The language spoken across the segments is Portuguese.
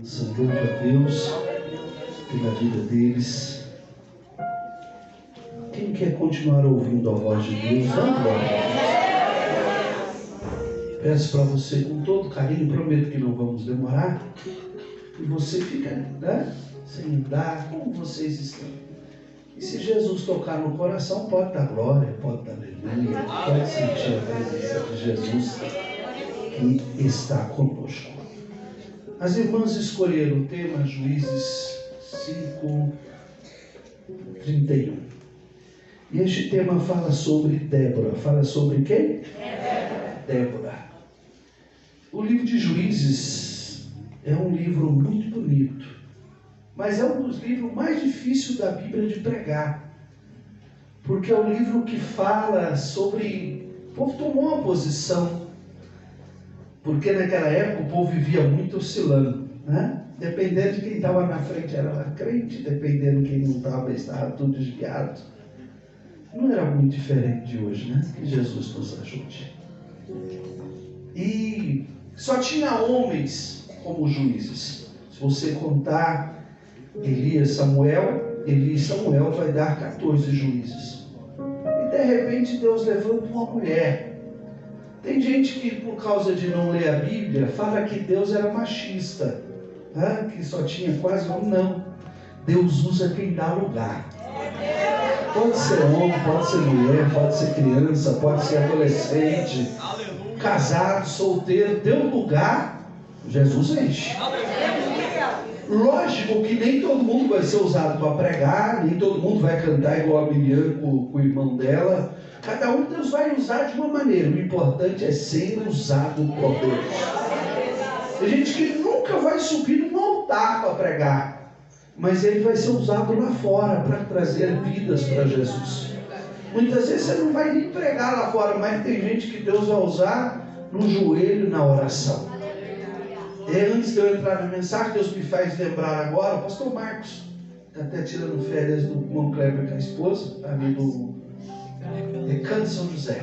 Louvo a Deus pela vida deles. Quem quer continuar ouvindo a voz de Deus, vamos embora. Peço para você com todo carinho, prometo que não vamos demorar, e você fica, né, sem andar, como vocês estão. E se Jesus tocar no coração, pode dar glória, pode dar aleluia, pode sentir a presença de Jesus que está conosco. As irmãs escolheram o tema Juízes 5:31. E este tema fala sobre Débora. Fala sobre quem? Débora. O livro de Juízes é um livro muito bonito, mas é um dos livros mais difíceis da Bíblia de pregar, porque é um livro que fala sobre... O povo tomou uma posição, porque naquela época o povo vivia muito oscilando, né? Dependendo de quem estava na frente era crente, dependendo de quem não estava tudo desviado. Não era muito diferente de hoje, né? Que Jesus nos ajude. E só tinha homens como juízes. Se você contar Elias e Samuel vai dar 14 juízes. E de repente Deus levanta uma mulher. Tem gente que, por causa de não ler a Bíblia, fala que Deus era machista, né? Que só tinha quase um. Não. Deus usa quem dá lugar. Pode ser homem, pode ser mulher, pode ser criança, pode ser adolescente, casado, solteiro, deu lugar, Jesus enche. Lógico que nem todo mundo vai ser usado para pregar, nem todo mundo vai cantar igual a Miriam com o irmão dela. Cada um Deus vai usar de uma maneira. O importante é ser usado por Deus. Tem gente que nunca vai subir num altar para pregar, mas ele vai ser usado lá fora para trazer vidas para Jesus. Muitas vezes você não vai nem pregar lá fora, mas tem gente que Deus vai usar no joelho, na oração. Antes de eu entrar na mensagem, Deus me faz lembrar agora, o pastor Marcos está até tirando férias do irmão Kleber com a esposa, ali do Recanto São José.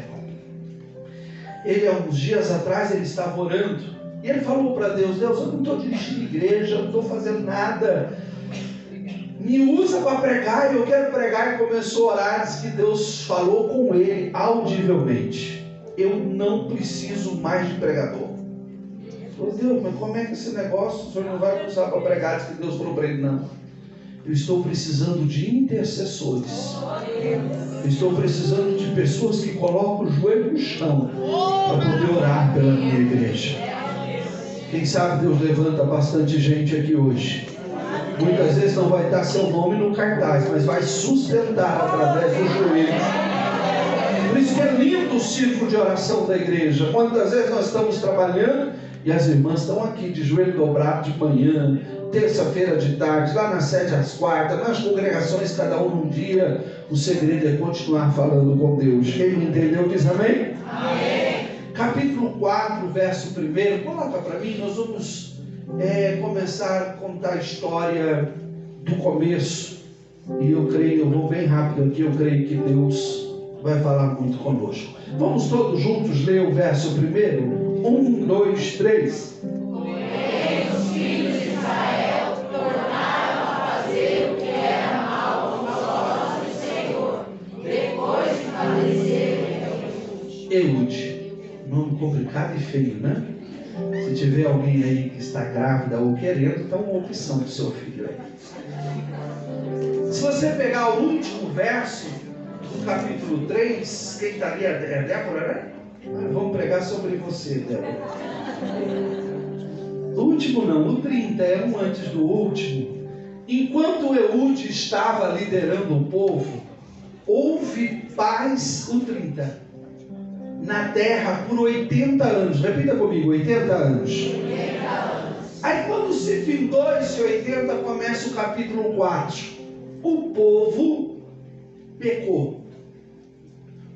Ele, há uns dias atrás, ele estava orando, e ele falou para Deus: eu não estou dirigindo igreja, eu não estou fazendo nada, me usa para pregar, eu quero pregar. E começou a orar, diz que Deus falou com ele audivelmente: eu não preciso mais de pregador. Falei: Deus, mas como é que esse negócio o senhor não vai usar para pregar? Diz que Deus falou para ele: não, eu estou precisando de intercessores, eu estou precisando de pessoas que colocam o joelho no chão para poder orar pela minha igreja. Quem sabe Deus levanta bastante gente aqui hoje. Muitas vezes não vai estar seu nome no cartaz, mas vai sustentar através do joelho. Por isso que é lindo o círculo de oração da igreja. Quantas vezes nós estamos trabalhando e as irmãs estão aqui de joelho dobrado de manhã, terça-feira de tarde, lá na sede às quartas, nas congregações, cada um num dia. O segredo é continuar falando com Deus. Quem me entendeu diz amém? Amém. Capítulo 4, verso 1. Coloca para mim, nós vamos começar a contar a história do começo. E eu vou bem rápido aqui, eu creio que Deus vai falar muito conosco. Vamos todos juntos ler o verso 1? 1, 2, 3. Os filhos de Israel tornaram a fazer o que era mal aos olhos do Senhor, depois de falecer Eude. Nome complicado e feio, né? Se tiver alguém aí que está grávida ou querendo, dá uma opção do seu filho aí. Se você pegar o último verso do capítulo 3, quem está ali é Débora, né? Vamos pregar sobre você, Débora. O último não, o 30 é um antes do último. Enquanto Eude estava liderando o povo, houve paz, o 30, na terra por 80 anos. Repita comigo, 80 anos. 80 anos. Aí quando se findou esse 80, começa o capítulo 4. O povo pecou.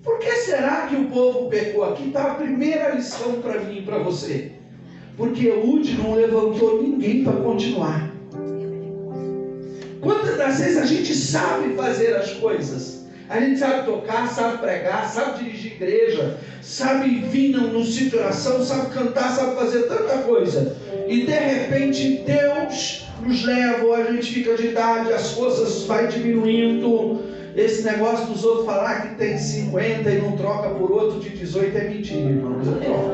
Por que será que o povo pecou? Aqui está a primeira lição para mim e para você. Porque Eude não levantou ninguém para continuar. Quantas das vezes a gente sabe fazer as coisas? A gente sabe tocar, sabe pregar, sabe dirigir igreja, sabe vir no sítio de oração, sabe cantar, sabe fazer tanta coisa. e de repente Deus nos leva, ou a gente fica de idade, as forças vai diminuindo. Esse negócio dos outros falar que tem 50 e não troca por outro de 18 é mentira, irmãos. Eu troco.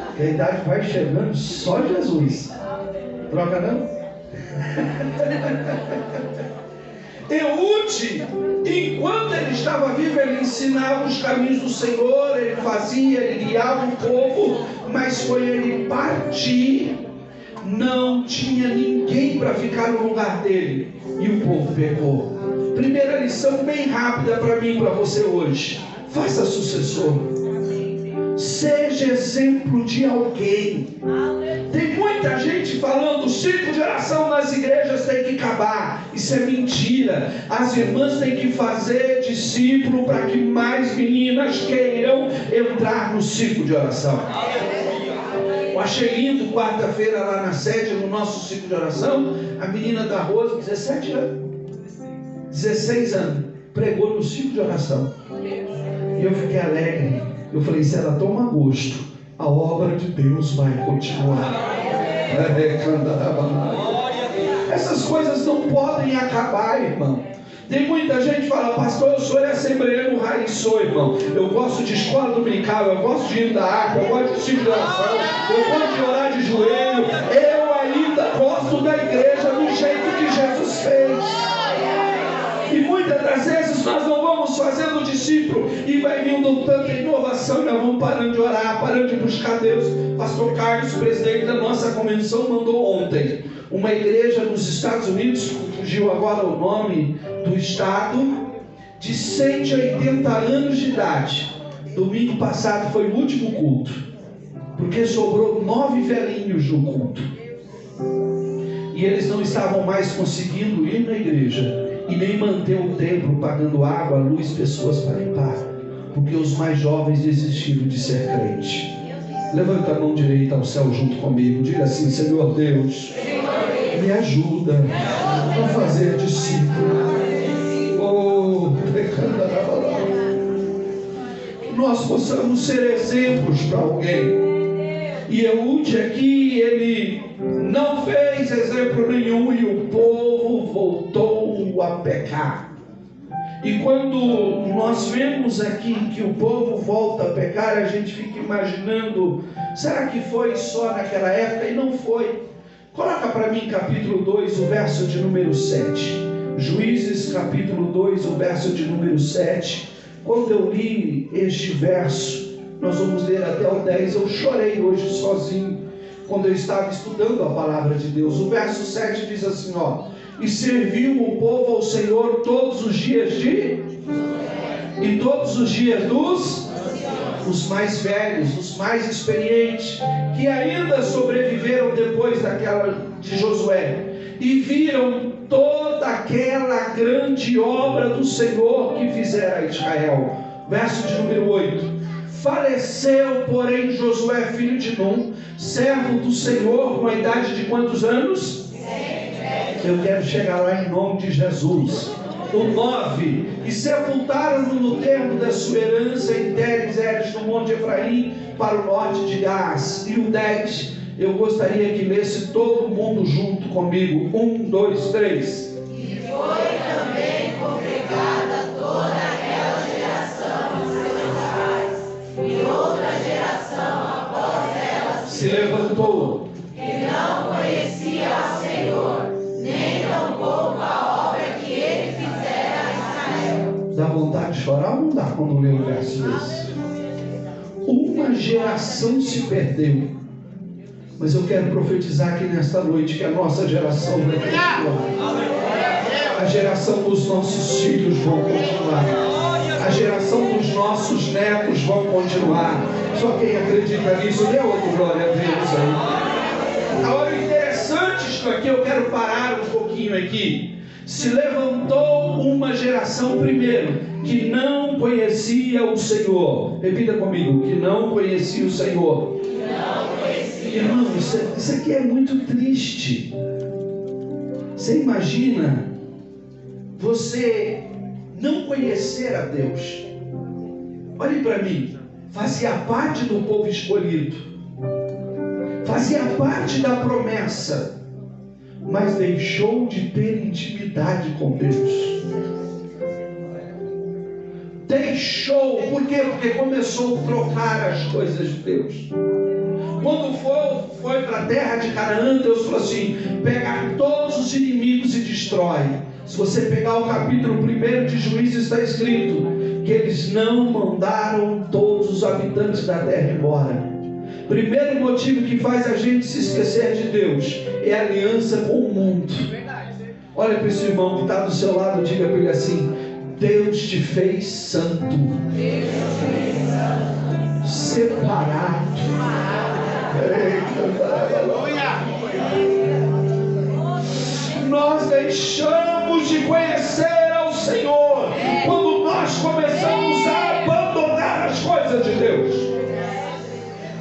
Porque a idade vai chegando, só Jesus. Troca não? Eude, enquanto ele estava vivo, ele ensinava os caminhos do Senhor, ele fazia, ele guiava o povo, mas foi ele partir, não tinha ninguém para ficar no lugar dele, e o povo pecou. Primeira lição bem rápida para mim e para você hoje: faça sucessor, seja exemplo de alguém. Tem muita gente falando: o ciclo de oração nas igrejas tem que acabar. Isso é mentira. As irmãs têm que fazer discípulo para que mais meninas queiram entrar no ciclo de oração. Eu achei lindo, quarta-feira lá na sede, no nosso ciclo de oração, a menina da Rosa, 17 anos, 16 anos, pregou no ciclo de oração. E eu fiquei alegre. Eu falei: se ela toma gosto, a obra de Deus vai continuar. Essas coisas não podem acabar, irmão. Tem muita gente que fala: pastor, eu sou assembleano raiz. Sou, irmão. Eu gosto de escola dominical, eu gosto de ir da arca, eu gosto de ciclo de oração, eu gosto de orar de joelho. Eu ainda gosto da igreja do jeito que Jesus fez. E muitas das vezes nós não vamos fazendo discípulo e vai vindo tanta inovação, nós vamos parando de orar, parando de buscar Deus. Pastor Carlos, presidente da nossa convenção, mandou ontem uma igreja nos Estados Unidos, fugiu agora o nome do estado, de 180 anos de idade. Domingo passado foi o último culto, porque sobrou 9 velhinhos no culto. E eles não estavam mais conseguindo ir na igreja e nem manter o templo, pagando água, luz, pessoas para limpar, porque os mais jovens desistiram de ser crente. Levanta a mão direita ao céu junto comigo, diga assim: Senhor Deus, me ajuda a fazer discípulo. Que nós possamos ser exemplos para alguém. E Eude aqui, ele não fez exemplo nenhum e o povo voltou a pecar. E quando nós vemos aqui que o povo volta a pecar, a gente fica imaginando: será que foi só naquela época? E não foi. Coloca para mim capítulo 2, o verso de número 7. Juízes capítulo 2, o verso de número 7. Quando eu li este verso, nós vamos ler até o 10. Eu chorei hoje sozinho, quando eu estava estudando a palavra de Deus. O verso 7 diz assim, ó: e serviu o povo ao Senhor todos os dias e todos os dias os mais velhos, os mais experientes, que ainda sobreviveram depois daquela de Josué, e viram toda aquela grande obra do Senhor que fizera a Israel. Verso de número 8: faleceu, porém, Josué, filho de Num, servo do Senhor, com a idade de quantos anos? Eu quero chegar lá em nome de Jesus. O 9: e sepultaram-no no termo da sua herança em Teres, no monte Efraim, para o norte de Gás. E o 10, eu gostaria que lesse todo mundo junto comigo. 1, 2, 3. E foi também congregada toda aquela geração de seus pais, e outra geração após ela se levantou, que não conhecia ao Senhor, nem tampouco a obra que ele fizera a Israel. Dá vontade de chorar ou não dá quando lê um verso desse? Uma geração se perdeu. Mas eu quero profetizar aqui nesta noite que a nossa geração vai continuar. A geração dos nossos filhos vão continuar. A geração dos nossos netos vão continuar. Só quem acredita nisso, dê outro glória a Deus aí. Agora, interessante isso aqui, eu quero parar um pouquinho aqui. Se levantou uma geração primeiro que não conhecia o Senhor. Repita comigo: que não conhecia o Senhor. Irmão, isso aqui é muito triste. Você imagina você não conhecer a Deus? Olhe para mim, fazia parte do povo escolhido, fazia parte da promessa, mas deixou de ter intimidade com Deus. Deixou, por quê? Porque começou a trocar as coisas de Deus. Quando foi para a terra de Canaã, Deus falou assim: pega todos os inimigos e destrói. Se você pegar o capítulo 1 de Juízes, está escrito que eles não mandaram todos os habitantes da terra embora. Primeiro motivo que faz a gente se esquecer de Deus é a aliança com o mundo. Olha para esse irmão que está do seu lado, diga para ele assim: Deus te fez santo, separado. Nós deixamos de conhecer ao Senhor quando nós começamos a abandonar as coisas de Deus.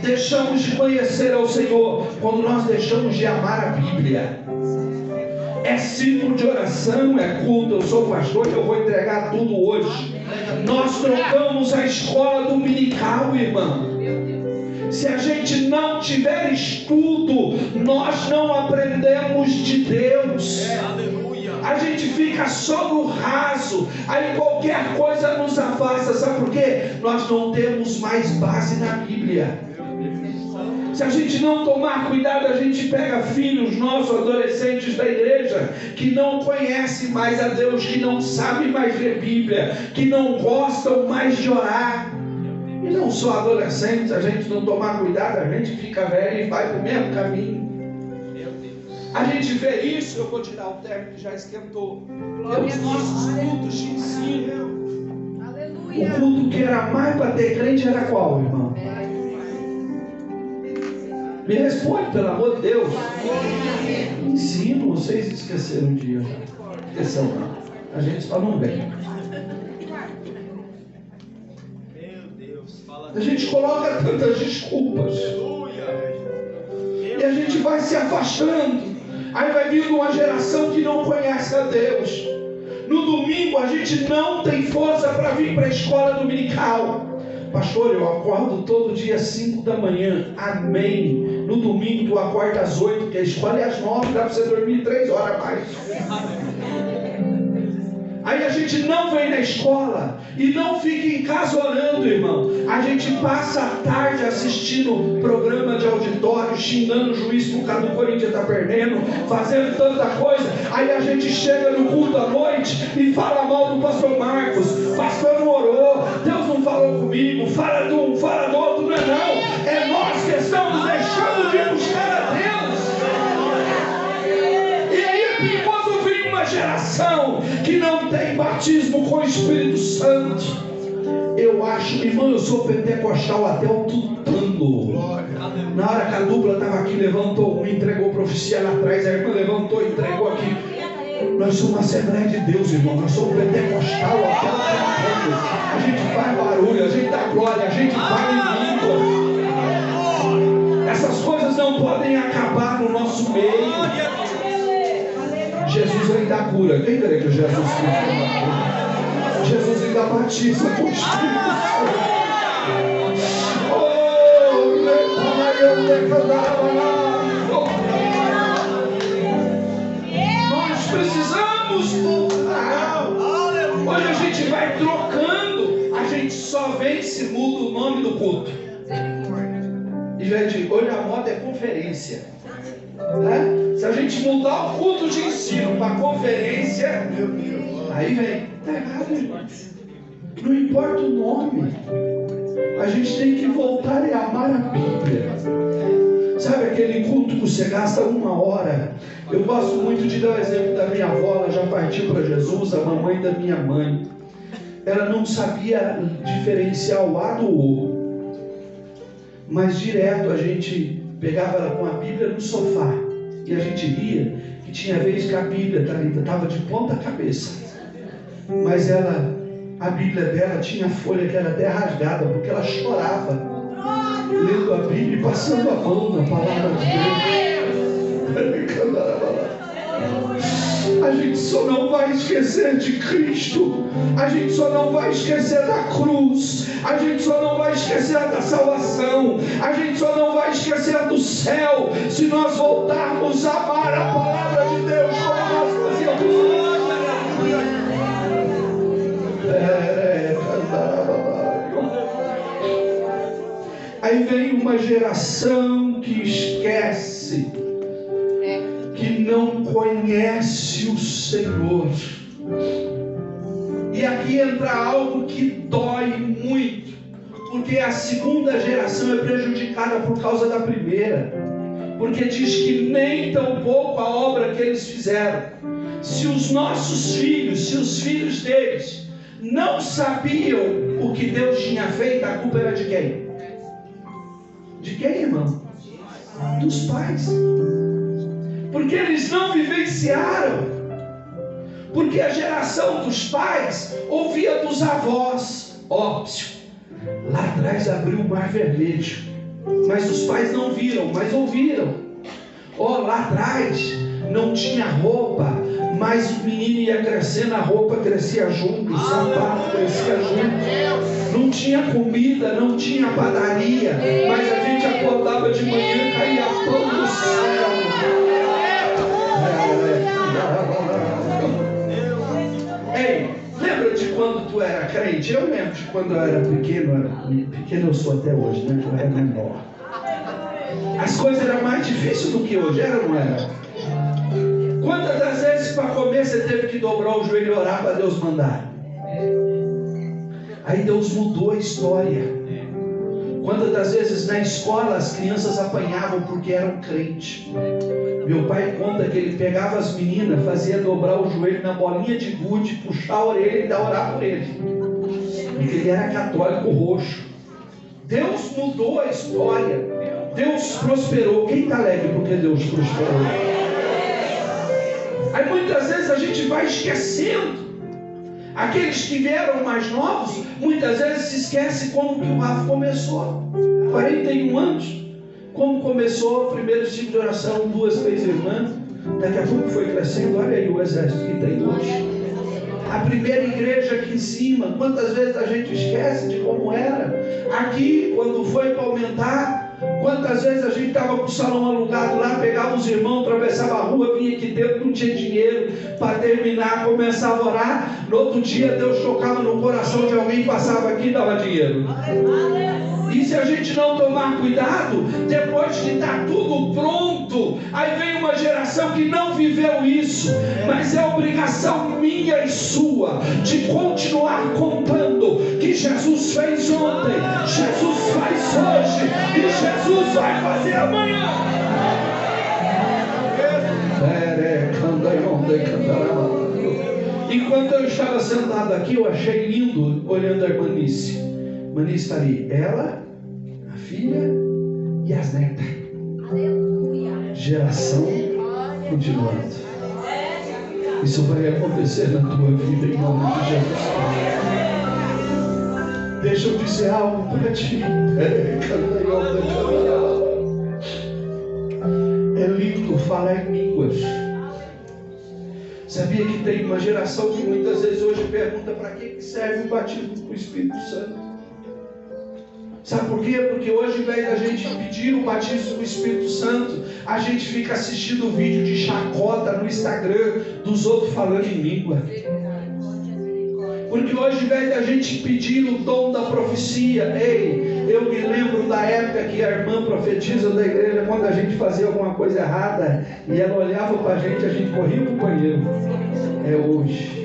Deixamos de conhecer ao Senhor quando nós deixamos de amar a Bíblia. É ciclo de oração, é culto. Eu sou pastor e eu vou entregar tudo hoje. Nós trocamos a escola dominical, irmão. Se a gente não tiver estudo, nós não aprendemos de Deus. A gente fica só no raso. Aí qualquer coisa nos afasta. Sabe por quê? Nós não temos mais base na Bíblia. Se a gente não tomar cuidado, a gente pega filhos nossos, adolescentes da igreja, que não conhecem mais a Deus, que não sabem mais ler Bíblia, que não gostam mais de orar. E não só adolescentes, a gente não tomar cuidado, a gente fica velho e vai para o mesmo caminho. A gente vê isso. Eu vou tirar o terno que já esquentou. Os nossos cultos de ensino. O culto que era mais para ter crente era qual, irmão? Me responde, pelo amor de Deus. Ensino, vocês esqueceram um dia já. Esqueceram não. A gente só não vem. A gente coloca tantas desculpas. E a gente vai se afastando. Aí vai vindo uma geração que não conhece a Deus. No domingo a gente não tem força para vir para a escola dominical. Pastor, eu acordo todo dia às 5 da manhã. Amém. No domingo tu acorda às 8, porque a escola é às 9, dá para você dormir 3 horas a mais. Aí a gente não vem na escola e não fica em casa orando, irmão. A gente passa a tarde assistindo programa de auditório, xingando o juiz por causa do Corinthians tá perdendo, fazendo tanta coisa. Aí a gente chega no culto à noite e fala mal do pastor Marcos. Pastor não orou, Deus não falou comigo, fala de um, fala do outro. Não é não, é nós que estamos deixando de buscar a Deus. E aí é perigoso vir uma geração que não tem batismo com o Espírito Santo. Eu acho, irmão, eu sou pentecostal até o tutano. Na hora que a dupla estava aqui, levantou um, entregou para o oficial atrás, a irmã levantou e entregou aqui. Nós somos uma Assembleia de Deus, irmão. Nós somos pentecostal até o tutano. A gente faz barulho, a gente dá glória, a gente fala em língua. Essas coisas não podem acabar no nosso meio. Jesus ainda cura. Quem crê que Jesus cura? Jesus ainda batiza com o Espírito Santo. Nós precisamos voltar. Hoje a gente vai trocando. A gente só vem se muda o nome do culto. E já digo, hoje a moda é conferência. Se a gente mudar o culto de ensino para conferência, aí vem. Está errado, irmãos. Não importa o nome. A gente tem que voltar e amar a Bíblia. Sabe aquele culto que você gasta 1 hora? Eu gosto muito de dar o exemplo da minha avó. Ela já partiu para Jesus, a mamãe da minha mãe. Ela não sabia diferenciar o A do O. Mas direto a gente pegava ela com a Bíblia no sofá. E a gente ria que tinha vez que a Bíblia estava de ponta cabeça. Mas a Bíblia dela tinha folha que era até rasgada, porque ela chorava lendo a Bíblia e passando a mão na palavra de Deus. A gente só não vai esquecer de Cristo. A gente só não vai esquecer da cruz. A gente só não vai esquecer da salvação. A gente só não vai vai esquecer do céu se nós voltarmos a amar a palavra de Deus como nós fazíamos. Aí vem uma geração que esquece, que não conhece o Senhor. E aqui entra algo que dói muito, porque a segunda geração é prejudicada por causa da primeira, porque diz que nem tão pouco a obra que eles fizeram. Se os nossos filhos, se os filhos deles não sabiam o que Deus tinha feito, a culpa era de quem? De quem, irmão? Dos pais. Porque eles não vivenciaram. Porque a geração dos pais ouvia dos avós. Lá atrás abriu o Mar Vermelho, mas os pais não viram, mas ouviram. Lá atrás não tinha roupa, mas o menino ia crescendo, a roupa crescia junto, o sapato crescia junto. Não tinha comida, não tinha padaria, mas a gente acordava de manhã, caía pão do céu. Ei, lembra de quando tu era crente? Eu lembro de quando eu era pequeno. Pequeno eu sou até hoje, né? Eu era menor. As coisas eram mais difíceis do que hoje, era ou não era? Quantas das vezes para comer você teve que dobrar o joelho e orar para Deus mandar? Aí Deus mudou a história. Quantas das vezes na escola as crianças apanhavam porque eram crentes? Meu pai conta que ele pegava as meninas, fazia dobrar o joelho na bolinha de gude, puxar a orelha e dar orar por ele, porque ele era católico roxo. Deus mudou a história. Deus prosperou. Quem está alegre porque Deus prosperou? Aí muitas vezes a gente vai esquecendo. Aqueles que vieram mais novos, muitas vezes se esquecem como que o Rafa começou. 41 anos. Como começou o primeiro ciclo de oração, 2, 3 irmãs. Daqui a pouco foi crescendo. Olha aí o exército que tem hoje. A primeira igreja aqui em cima. Quantas vezes a gente esquece de como era? Aqui, quando foi para aumentar, quantas vezes a gente estava com o salão alugado lá, pegava os irmãos, atravessava a rua, vinha aqui dentro, não tinha dinheiro para terminar, começava a orar. No outro dia Deus tocava no coração de alguém, passava aqui e dava dinheiro. E se a gente não tomar cuidado, depois que está tudo pronto, aí vem uma geração que não viveu isso, mas é obrigação minha e sua de continuar contando que Jesus fez ontem, Jesus faz hoje e Jesus vai fazer amanhã. Enquanto eu estava sentado aqui, eu achei lindo olhando a irmanice. Manice está ali, ela, a filha e as netas. Aleluia. Geração continuando. Isso vai acontecer na tua vida em nome de Jesus. Deixa eu dizer algo para ti. É lindo falar em línguas. Sabia que tem uma geração que muitas vezes hoje pergunta para que serve o batismo com o Espírito Santo? Sabe por quê? Porque hoje, ao invés da gente pedir o batismo do Espírito Santo, a gente fica assistindo vídeo de chacota no Instagram dos outros falando em língua. Porque hoje, ao invés da gente pedir o dom da profecia, eu me lembro da época que a irmã profetiza da igreja, quando a gente fazia alguma coisa errada, e ela olhava para a gente corria para o banheiro. É hoje.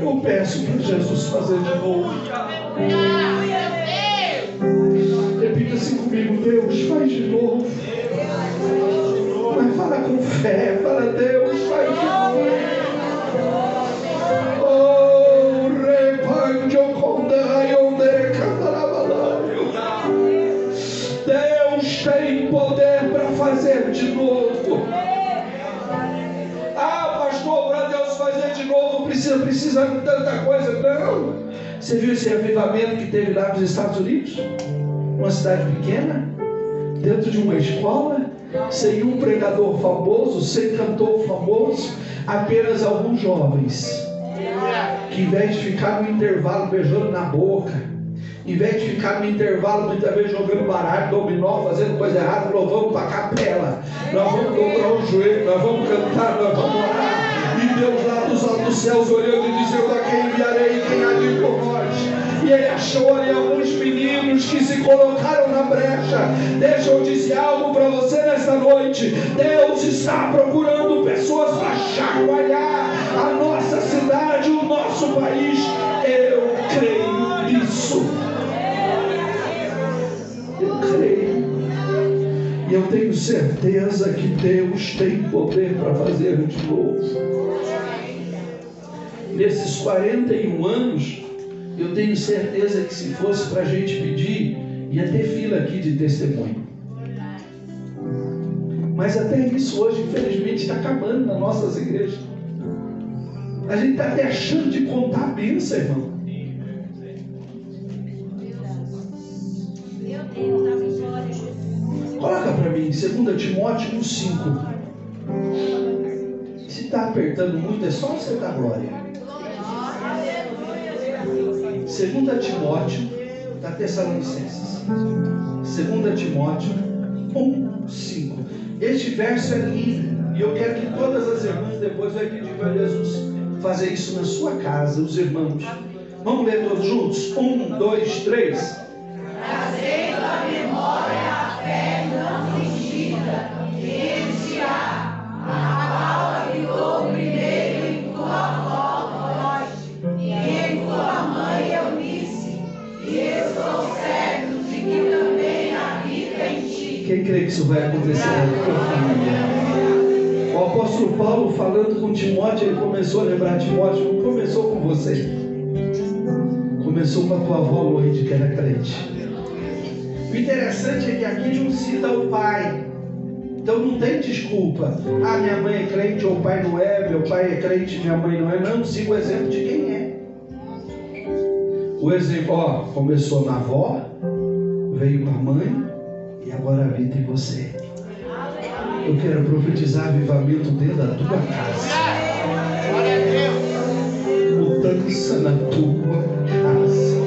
Eu peço para Jesus fazer de novo. Repita assim comigo: Deus, faz de novo. Mas fala com fé, fala: Deus, faz de novo. Oh, repandio condai onde cantarabalaio. Deus tem poder para fazer de novo. Para Deus fazer de novo precisa de tanta coisa. Não. Você viu esse avivamento que teve lá nos Estados Unidos? Uma cidade pequena, dentro de uma escola, sem um pregador famoso, sem cantor famoso, apenas alguns jovens Que em vez de ficar no intervalo beijando na boca, em vez de ficar no intervalo muitas vezes jogando baralho, dominó, fazendo coisa errada, nós vamos para a capela, nós vamos dobrar o joelho, nós vamos cantar, nós vamos orar. E Deus lá dos altos céus olhando e dizendo: a quem enviarei e quem há de ir por nós? E ele achou ali alguns meninos que se colocaram na brecha. Deixa eu dizer algo para você nesta noite. Deus está procurando pessoas para chacoalhar a nossa cidade, o nosso país. Eu creio nisso. Eu creio. E eu tenho certeza que Deus tem poder para fazer de novo. Nesses 41 anos, eu tenho certeza que se fosse para a gente pedir, ia ter fila aqui de testemunho. Mas até isso hoje, infelizmente, está acabando nas nossas igrejas. A gente está até achando de contar a bênção, irmão. Coloca para mim, 2 Timóteo 1,5. Se está apertando muito, é só você dar glória. 2 Timóteo da Tessalonicenses. 2 Timóteo 1,5. Este verso é lindo. E eu quero que todas as irmãs depois vai pedir para Jesus fazer isso na sua casa, os irmãos. Vamos ler todos juntos? 1, 2, 3. Trazendo à memória a fé não fingida que existirá, a qual habitou primeiro em tua avó Loide e em tua mãe Eunice, e estou certo de que também habita em ti. Quem crê que isso vai acontecer na tua família? O apóstolo Paulo, falando com Timóteo, ele começou a lembrar Timóteo, não começou com você, começou com a tua avó Loide, que era crente. O interessante é que aqui não cita o pai, então não tem desculpa. Ah, minha mãe é crente, ou o pai não é, meu pai é crente, minha mãe não é. Não, siga o exemplo de quem é. O exemplo, começou na avó, veio com a mãe e agora habita em você. Eu quero profetizar avivamento dentro da tua casa. Glória a Deus. Mudança na tua casa.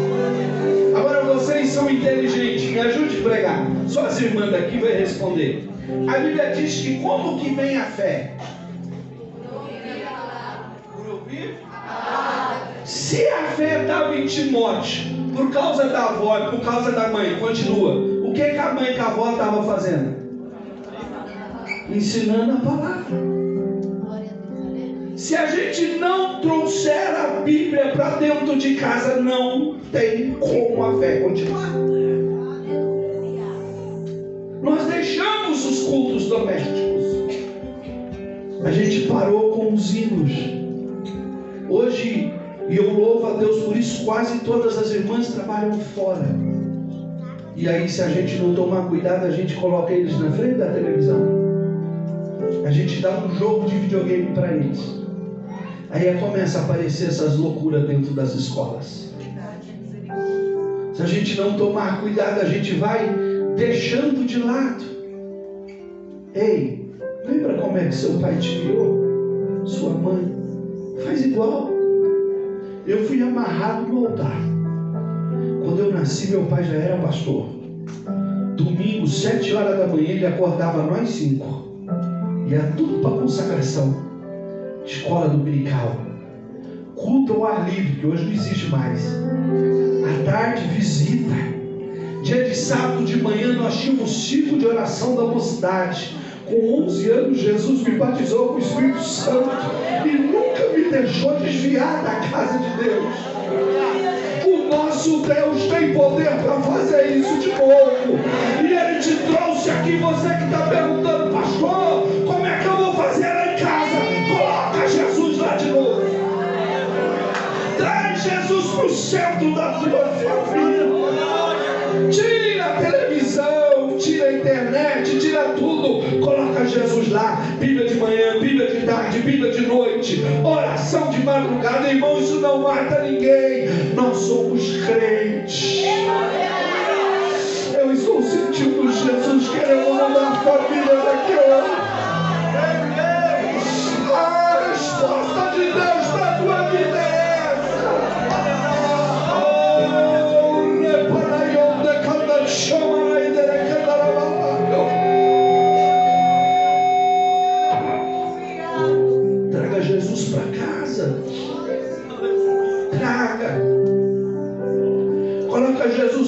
Agora vocês são inteligentes, me ajude a pregar. Só as irmãs daqui vai responder. A Bíblia diz que como que vem a fé? Por ouvir? Se a fé estava em Timóteo, por causa da avó, por causa da mãe, continua. O que a mãe e a avó estavam fazendo? Ensinando a palavra. Se a gente não trouxer a Bíblia para dentro de casa, não tem como a fé continuar. Nós deixamos os cultos domésticos. A gente parou com os hinos. Hoje, e eu louvo a Deus por isso, quase todas as irmãs trabalham fora. E aí, se a gente não tomar cuidado, a gente coloca eles na frente da televisão. A gente dá um jogo de videogame para eles. Aí começa a aparecer essas loucuras dentro das escolas. Se a gente não tomar cuidado, a gente vai deixando de lado. Ei, lembra como é que seu pai te criou? Sua mãe? Faz igual. Eu fui amarrado no altar. Quando eu nasci, meu pai já era pastor. Domingo, 7 horas da manhã, ele acordava nós 5. E era tudo para consagração. Escola dominical. Culto ao ar livre, que hoje não existe mais. À tarde, visita. Dia de sábado de manhã, nós tínhamos um ciclo de oração da mocidade. Com 11 anos, Jesus me batizou com o Espírito Santo. E nunca me deixou desviar da casa de Deus. O nosso Deus tem poder para fazer isso de novo. E Ele te trouxe aqui, você que está perguntando, pastor, como é que eu vou fazer lá em casa? Coloca Jesus lá de novo. Traz Jesus para o centro da tua família. Tira a televisão, tira a internet, tira tudo. Coloca Jesus lá. Bíblia de manhã, Bíblia de tarde, Bíblia de noite. Oração de madrugada. Irmão, isso não mata ninguém. Nós somos crentes. Eu estou sentindo Jesus querendo mudar a família daqui hoje. A resposta de Deus para a tua vida é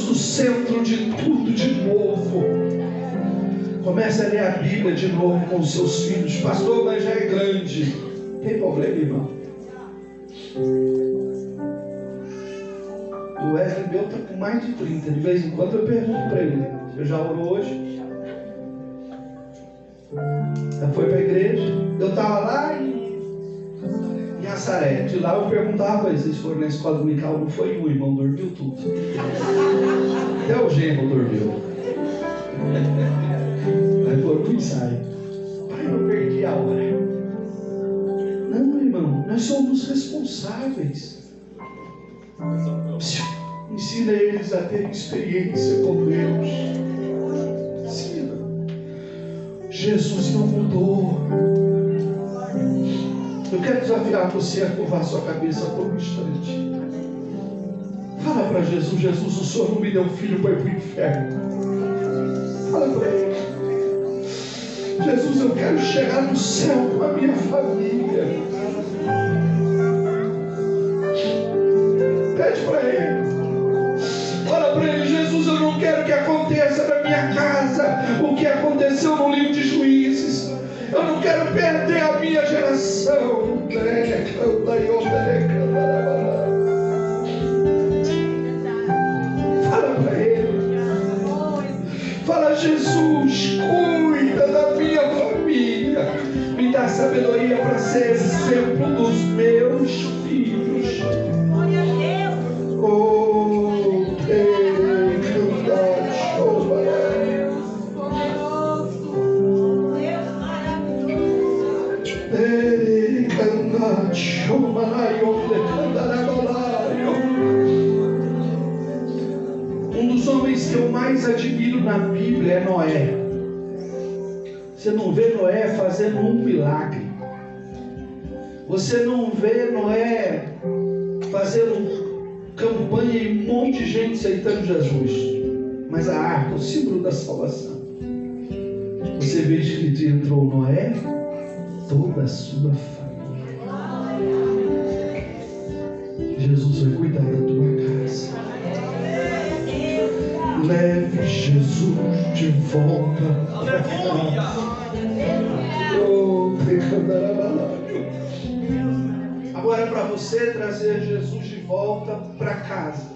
Jesus o centro de tudo de novo. Comece a ler a Bíblia de novo com os seus filhos. Pastor, mas já é grande. Não tem problema, irmão. O Wesley meu está com mais de 30. De vez em quando eu pergunto para ele: você já orou hoje? Já foi para a igreja? Eu estava lá em Nazaré. De lá eu perguntava para eles: vocês foram na escola dominical? Não foi um, irmão, dormiu tudo. Até o genro dormiu. Aí foram para o ensaio. Pai, eu perdi a hora. Não, irmão, nós somos responsáveis. Ensina eles a ter experiência com Deus. Ensina. Jesus não mudou. Eu quero desafiar você a curvar sua cabeça por um instante. Fala para Jesus: Jesus, o Senhor não me deu filho para ir para o inferno. Fala para ele: Jesus, eu quero chegar no céu com a minha família. Pede para ele. Fala para ele: Jesus, eu não quero que aconteça na minha casa o que aconteceu no livro de Juízes. Eu não quero perder a minha geração. Fala para ele. Fala: Jesus, cuida da minha família. Me dá sabedoria para ser exemplo dos meus filhos. Oh, um dos homens que eu mais admiro na Bíblia é Noé. Você não vê Noé fazendo um milagre. Você não vê Noé fazendo campanha e um monte de gente aceitando Jesus. Mas a arca, o símbolo da salvação. Você vê que entrou Noé, toda a sua família. Jesus vai cuidar da tua casa. Leve Jesus de volta para casa. Agora é para você trazer Jesus de volta para casa.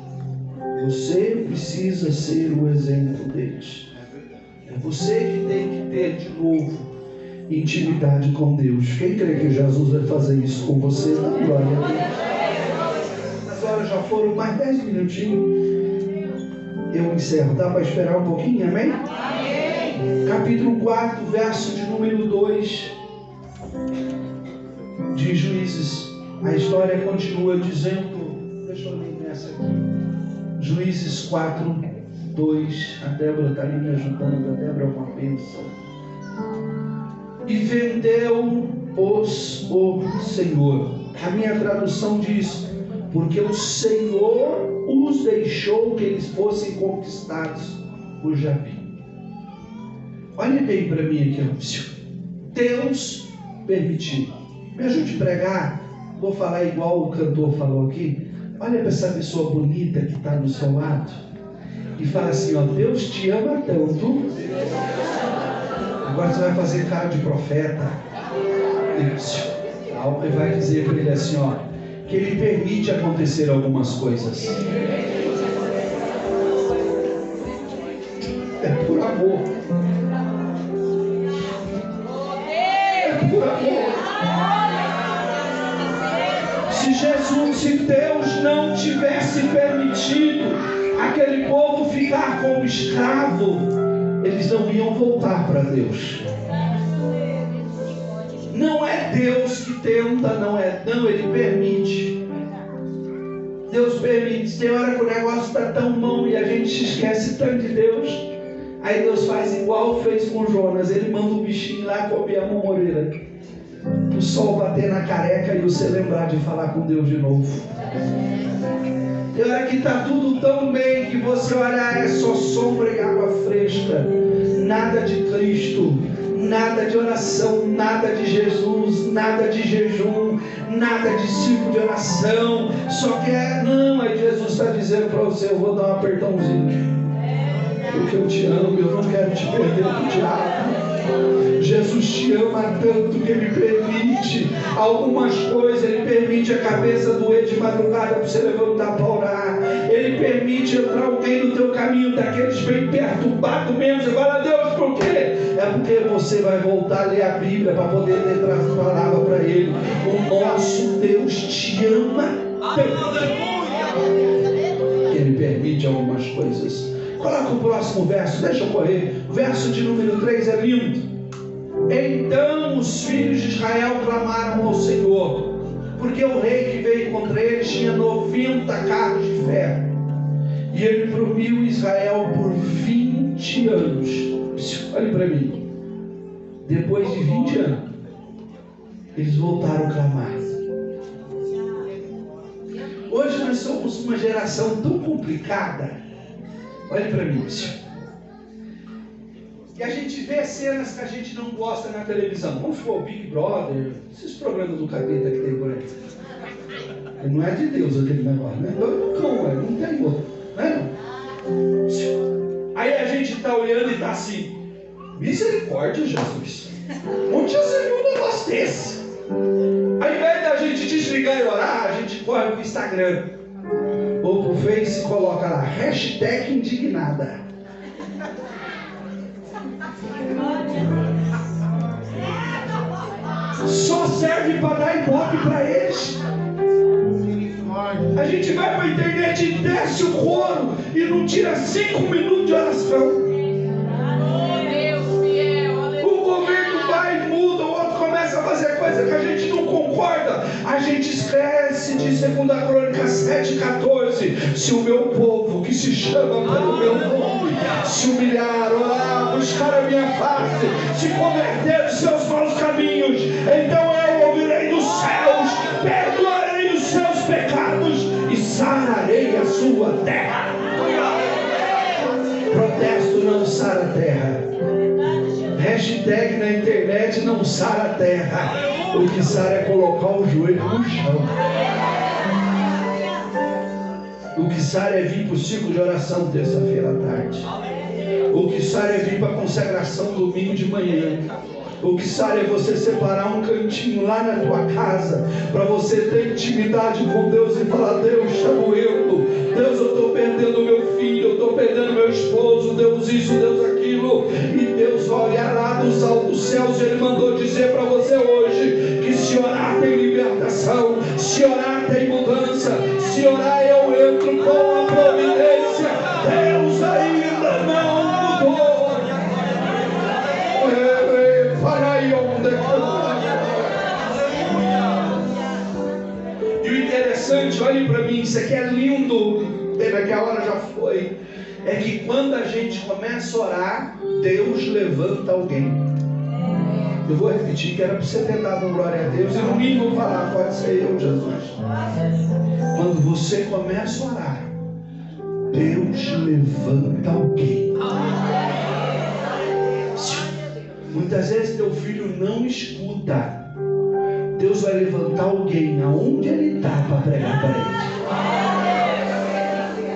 Você precisa ser o exemplo deles. É você que tem que ter de novo intimidade com Deus. Quem crê que Jesus vai fazer isso com você? Dá glória a Deus. As horas já foram mais 10 minutinhos. Eu encerro. Dá para esperar um pouquinho? Amém? Amém. Capítulo 4, verso de número 2 de Juízes. A história continua dizendo, deixa eu ler nessa aqui. Juízes 4, 2. A Débora está ali me ajudando. A Débora é uma bênção. E vendeu-os o Senhor. A minha tradução diz: porque o Senhor os deixou que eles fossem conquistados por Jabi. Olhe bem para mim aqui. Deus permitiu. Me ajude a pregar. Vou falar igual o cantor falou aqui. Olha para essa pessoa bonita que está no seu lado e fala assim: ó, Deus te ama tanto. Agora você vai fazer cara de profeta. E vai dizer para ele assim, ó, que ele permite acontecer algumas coisas. É por amor. É por amor. Se Deus não tivesse permitido aquele povo ficar como escravo, eles não iam voltar para Deus. Não é Deus que tenta, não, Ele permite. Deus permite. Tem hora que o negócio está tão bom e a gente se esquece tanto de Deus. Aí Deus faz igual fez com Jonas. Ele manda o bichinho lá comer a mamoreira. O sol bater na careca e você lembrar de falar com Deus de novo. Tem hora que está tudo tão bem que você olha, é só sombra e água fresca. Nada de Cristo, Nada de oração, nada de Jesus, nada de jejum, nada de ciclo de oração. Só quer, não, aí Jesus está dizendo para você: eu vou dar um apertãozinho, porque eu te amo, eu não quero te perder para o diabo. Jesus te ama tanto que Ele permite algumas coisas. Ele permite a cabeça doer de madrugada para você levantar para orar. Ele permite entrar alguém no teu caminho, daqueles bem perturbados mesmo. Você fala: Deus, por quê? É porque você vai voltar a ler a Bíblia para poder ter a palavra para Ele. O nosso Deus te ama tanto que Ele permite algumas coisas. Coloca o próximo verso, deixa eu correr. O verso de número 3 é lindo. Então os filhos de Israel clamaram ao Senhor, porque o rei que veio contra eles tinha 90 carros de ferro, e ele oprimiu Israel por 20 anos. Olhe para mim. Depois de 20 anos, eles voltaram a clamar. Hoje nós somos uma geração tão complicada. Olhe para mim, e a gente vê cenas que a gente não gosta na televisão. Vamos supor, o Big Brother, esses programas do capeta que tem por aí. Não é de Deus aquele negócio, né? Não tem outro, né? Aí a gente está olhando e está assim: misericórdia, Jesus, onde já se viu um negócio desse? Ao invés da gente desligar e orar, a gente corre para o Instagram ou para o Face e coloca lá #indignada. Só serve para dar ibope para eles. A gente vai para a internet e desce o couro e não tira 5 minutos de oração. O governo vai e muda, o outro começa a fazer coisa que a gente não concorda. A gente esquece de 2 Crônicas 7,14. Se o meu povo, que se chama pelo meu nome, se humilhar, orar, buscar a minha face, se converter dos seus maus caminhos, então eu ouvirei dos céus, perdoarei os seus pecados e sararei a sua terra. Protesto não sara a terra. Hashtag na internet não sara a terra. O que sara é colocar o joelho no chão. O que sara é vir para o ciclo de oração terça-feira à tarde. O que sara é vir para a consagração domingo de manhã. O que sara é você separar um cantinho lá na tua casa para você ter intimidade com Deus e falar: Deus, está doendo. Deus, eu estou perdendo meu filho, eu estou perdendo meu esposo. Deus isso, Deus aquilo. E Deus vai olhar lá dos altos céus e Ele mandou dizer para você hoje que se orar tem libertação, se orar tem mudança, se orar eu entro com a providência. Deus ainda não mudou. E o interessante, olhe para mim, isso aqui é lindo, pena que a hora já foi, é que quando a gente começa a orar, Deus levanta alguém. Eu vou repetir que era para você ter dado glória a Deus e no mínimo falar: pode ser eu, Jesus. Quando você começa a orar, Deus levanta alguém. Muitas vezes teu filho não escuta. Deus vai levantar alguém aonde ele está para pregar para ele.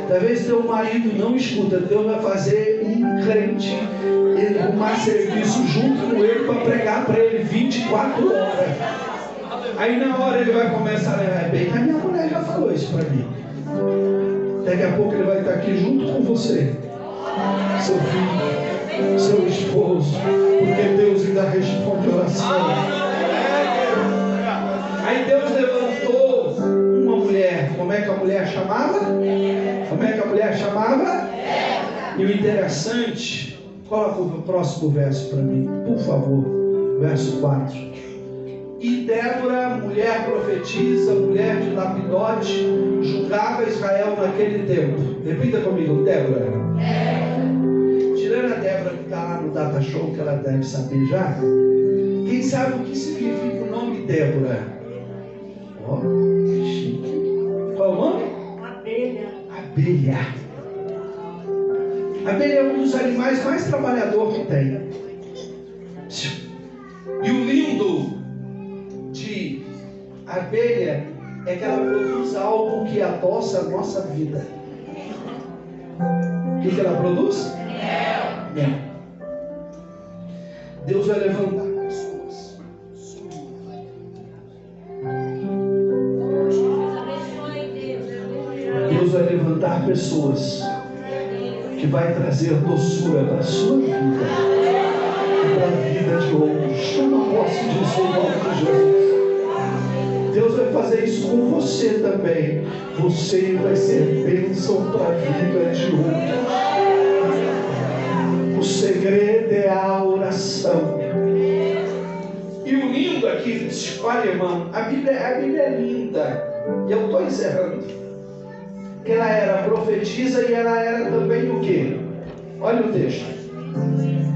Talvez teu marido não escuta. Deus vai fazer um crente arrumar serviço junto com ele para pregar para ele 24 horas. Aí na hora ele vai começar a lembrar: bem que a minha mulher já falou isso para mim. Daqui a pouco ele vai estar aqui junto com você, seu filho, seu esposo, porque Deus ainda responde oração. Aí Deus levantou uma mulher. Como é que a mulher chamava? Como é que a mulher chamava? E o interessante, coloca o próximo verso para mim, por favor, verso 4. E Débora, mulher profetisa, mulher de Lapidote, julgava Israel naquele tempo. Repita comigo: Débora. Tirando a Débora que está lá no Data Show, que ela deve saber já. Quem sabe o que significa o nome Débora? Ó, que chique. Qual o nome? Abelha. Abelha. Abelha é um dos animais mais trabalhadores que tem. ela produz algo que adoça a nossa vida. O que ela produz? Mel. Deus vai levantar pessoas. Deus vai levantar pessoas que vai trazer doçura para a sua vida e para a vida de outros. Eu não posso dizer em nome de Jesus. Deus vai fazer isso com você também. Você vai ser bênção para a vida de outros. O segredo é a oração. E o lindo aqui, olha, irmão, a Bíblia é linda. E eu estou encerrando. Que ela era profetisa e ela era também o quê? Olha o texto.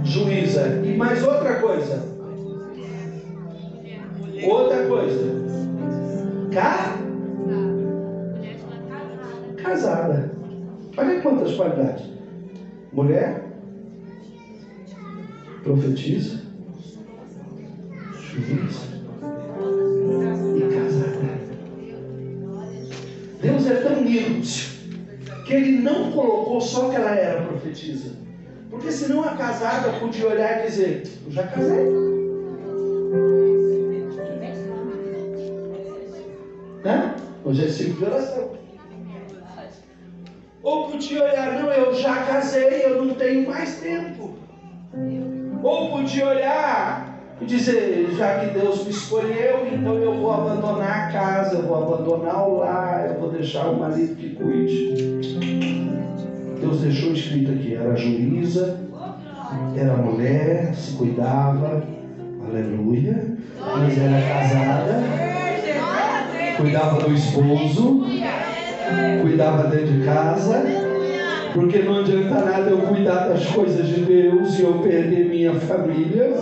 Juíza. E mais outra coisa. Outra coisa. Casada. Olha quantas qualidades. Mulher. Profetiza. Juíza. E casada. Deus é tão lindo que Ele não colocou só que ela era profetisa. Porque senão a casada podia olhar e dizer: eu já casei. Né? Hoje é ciclo de oração. Ou podia olhar: não, eu já casei, eu não tenho mais tempo. Ou podia olhar e dizer: já que Deus me escolheu, então eu vou abandonar a casa, eu vou abandonar o lar, eu vou deixar o marido que cuide. Deus deixou escrito aqui: era juíza, era mulher, se cuidava, aleluia, mas era casada, cuidava do esposo, cuidava dentro de casa, porque não adianta nada eu cuidar das coisas de Deus e eu perder minha família.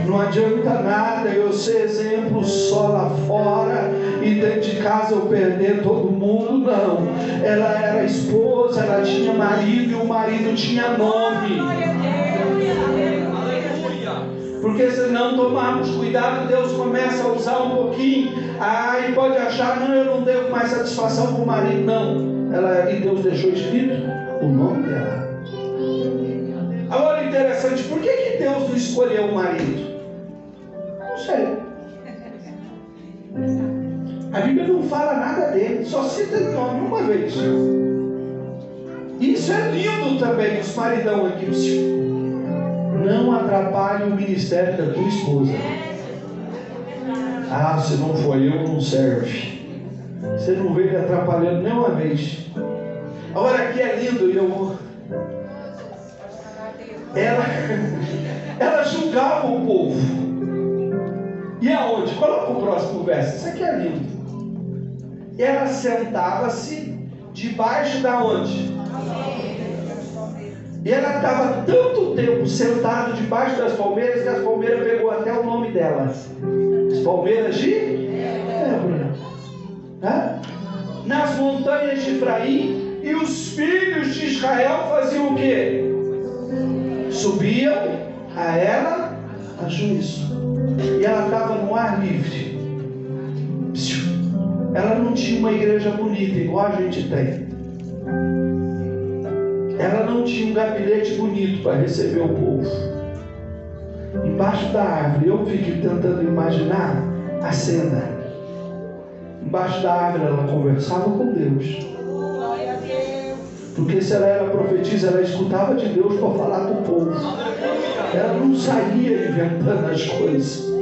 Não adianta nada eu ser exemplo só lá fora e dentro de casa eu perder todo mundo. Não, ela era esposa, ela tinha marido e o marido tinha nome. Porque se não tomarmos cuidado, Deus começa a usar um pouquinho, e pode achar: não, eu não devo mais satisfação com o marido. Não, e Deus deixou escrito o nome dela. Agora interessante, por que Deus não escolheu o marido? Não sei. A Bíblia não fala nada dele, só cita o nome uma vez. Isso é lindo também, os maridão aqui. Não atrapalhe o ministério da tua esposa. Se não for eu, não serve. Você não veio me atrapalhando nem uma vez. Agora aqui é lindo e eu vou. Ela julgava o povo. E aonde? Coloca o próximo verso. Isso aqui é lindo. Ela sentava-se debaixo da onde? E ela estava tanto tempo sentada debaixo das palmeiras que as palmeiras pegou até o nome dela. As palmeiras de Débora. Nas montanhas de Efraim. E os filhos de Israel faziam o quê? Subiam a ela a juízo. E ela estava no ar livre. Ela não tinha uma igreja bonita igual a gente tem. Ela não tinha um gabinete bonito para receber o povo. Embaixo da árvore, eu fico tentando imaginar a cena. Embaixo da árvore ela conversava com Deus. Porque se ela era profetisa, ela escutava de Deus para falar com o povo. Ela não saía inventando as coisas.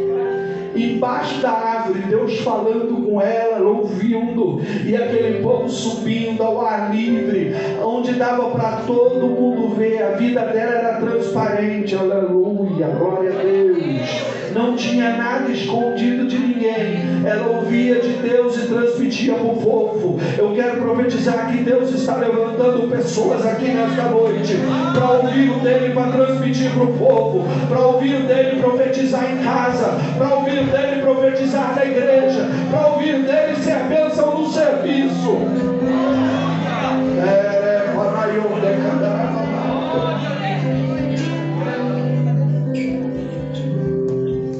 Embaixo da árvore, Deus falando com ela, ouvindo, e aquele povo subindo ao ar livre, onde dava para todo mundo ver. A vida dela era transparente, aleluia, glória a Deus. Não tinha nada escondido de ninguém. Ela ouvia de Deus e transmitia para o povo. Eu quero profetizar que Deus está levantando pessoas aqui nesta noite para ouvir o dele, para transmitir para o povo, para ouvir o dele profetizar em casa, para ouvir o dele profetizar na igreja, para ouvir o dele ser bênção no serviço.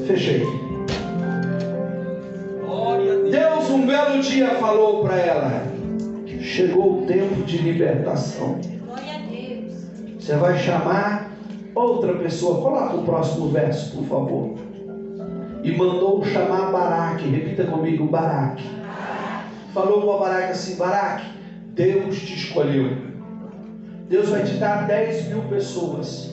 Fechei. Deus um belo dia falou para ela: chegou o tempo de libertação. Você vai chamar outra pessoa. Coloca o próximo verso, por favor. E mandou chamar Baraque. Repita comigo: Baraque. Falou para Baraque assim: Baraque, Deus te escolheu. Deus vai te dar 10.000 pessoas.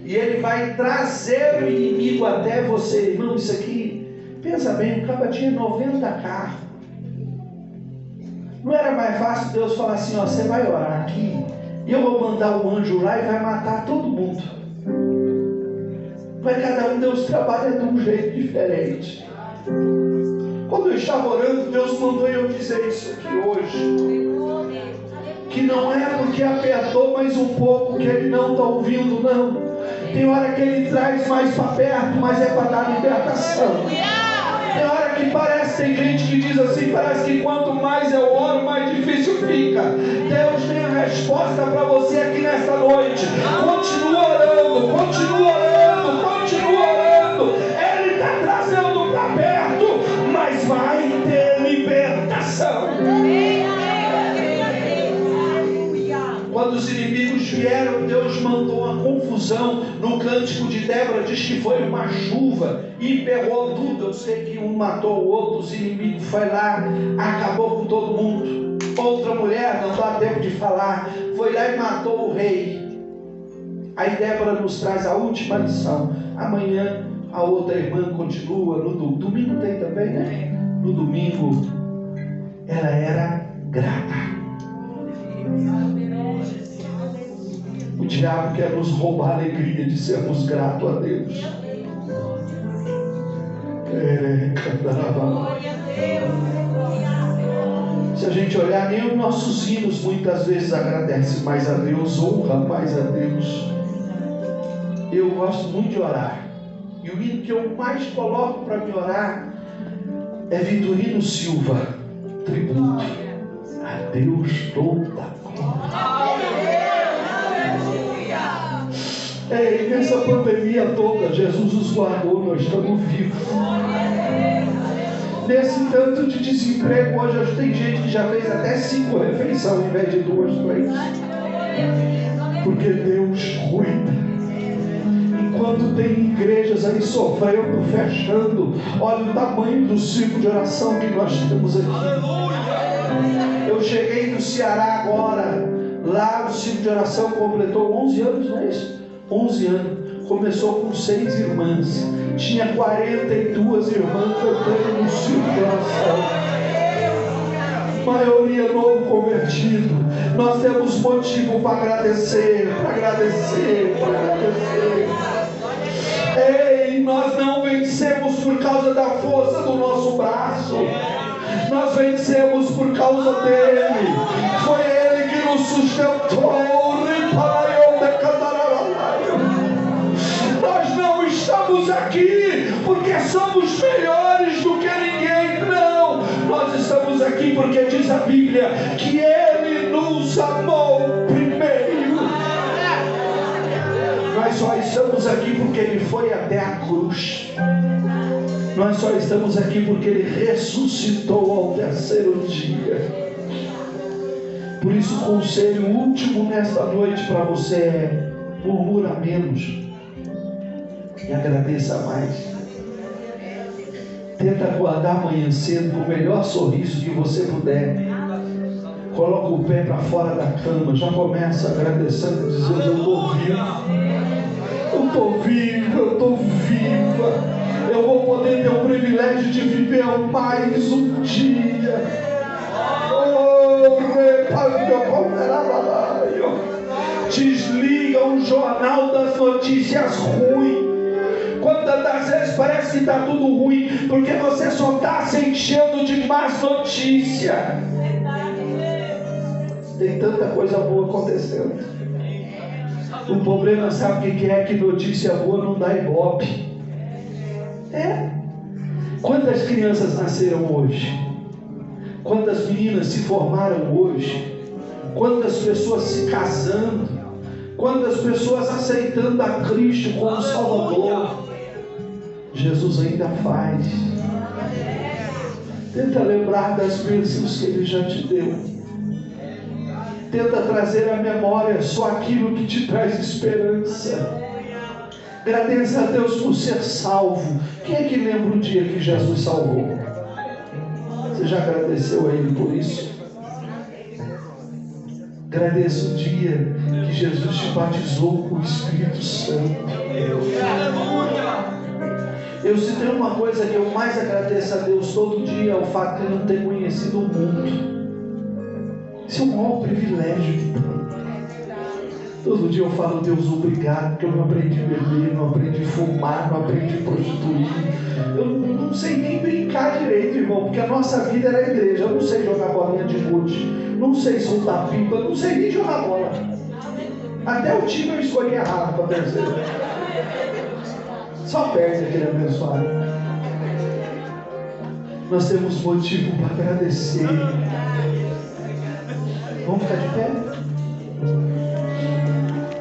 E Ele vai trazer o inimigo até você. Irmão, isso aqui, pensa bem, o cara tinha 90 carros. Não era mais fácil Deus falar assim: ó, você vai orar aqui, e eu vou mandar um anjo lá e vai matar todo mundo. Mas cada um, Deus trabalha de um jeito diferente. Quando eu estava orando, Deus mandou eu dizer isso aqui hoje. Que não é porque apertou mais um pouco que Ele não está ouvindo, não. Tem hora que Ele traz mais para perto, mas é para dar libertação. Tem hora que parece, tem gente que diz assim, parece que quanto mais eu oro, mais difícil fica. Deus tem a resposta para você aqui nesta noite. Continua orando, continua orando, continua orando. Ele está trazendo para perto, mas vai ter libertação. Quando os inimigos vieram, Deus mandou uma confusão. No cântico de Débora diz que foi uma chuva e pegou tudo. Eu sei que um matou o outro, os inimigos foi lá, acabou com todo mundo. Outra mulher, não dá tempo de falar, foi lá e matou o rei. Aí Débora nos traz a última lição. Amanhã a outra irmã continua. No domingo tem também, né? No domingo ela era grata. O diabo quer nos roubar a alegria de sermos gratos a Deus. Se a gente olhar, nem os nossos hinos muitas vezes agradecem mais a Deus, honra mais a Deus. Eu gosto muito de orar. E o hino que eu mais coloco para me orar é Vitorino Silva, tributo a Deus toda glória. Nessa pandemia toda, Jesus nos guardou, nós estamos vivos. Nesse tanto de desemprego, hoje tem gente que já fez até 5 refeições ao invés de 2, 3. Porque Deus cuida. Enquanto tem igrejas aí sofrendo, fechando, olha o tamanho do ciclo de oração que nós temos aqui. Eu cheguei do Ceará agora, lá o ciclo de oração completou 11 anos, não é isso? 11 anos. Começou com 6 irmãs. Tinha 42 irmãs cantando no ciclo de oração. Maioria novo convertido. Nós temos motivo para agradecer, para agradecer, para agradecer. Ei, nós não vencemos por causa da força do nosso braço. Nós vencemos por causa dele. Foi ele que nos sustentou. Nós não estamos aqui porque somos melhores do que ninguém. Não. Nós estamos aqui porque diz a Bíblia que ele nos amou primeiro. Nós só estamos aqui porque ele foi até a cruz. Nós só estamos aqui porque ele ressuscitou ao terceiro dia. Por isso o conselho último nesta noite para você é: murmura menos e agradeça mais. Tenta acordar amanhã cedo com o melhor sorriso que você puder. Coloca o pé para fora da cama, já começa agradecendo, dizendo: eu estou vivo, eu estou vivo, eu estou viva. Eu vou poder ter o privilégio de viver mais um dia. Desliga o jornal das notícias ruins. Quantas das vezes parece que está tudo ruim, porque você só está se enchendo de más notícias. Tem tanta coisa boa acontecendo. O problema, sabe o que é? Que notícia boa não dá ibope. Quantas crianças nasceram hoje? Quantas meninas se formaram hoje? Quantas pessoas se casando? Quantas pessoas aceitando a Cristo como Salvador? Jesus ainda faz. Tenta lembrar das bênçãos que Ele já te deu. Tenta trazer à memória só aquilo que te traz esperança. Agradeça a Deus por ser salvo. Quem é que lembra o dia que Jesus salvou? Você já agradeceu a Ele por isso? Agradeça o dia que Jesus te batizou com o Espírito Santo. Eu se tem uma coisa que eu mais agradeço a Deus todo dia, é o fato de eu não ter conhecido o mundo. Isso é um maior privilégio. Todo dia eu falo, Deus, obrigado, porque eu não aprendi a beber, não aprendi a fumar, não aprendi a prostituir. Eu não sei nem brincar direito, irmão, porque a nossa vida era a igreja. Eu não sei jogar bolinha de gude, não sei soltar pipa, não sei nem jogar bola. Até o time eu escolhi errado para terceiro. Só perde aquele abençoado. Nós temos motivo para agradecer. Vamos ficar de pé?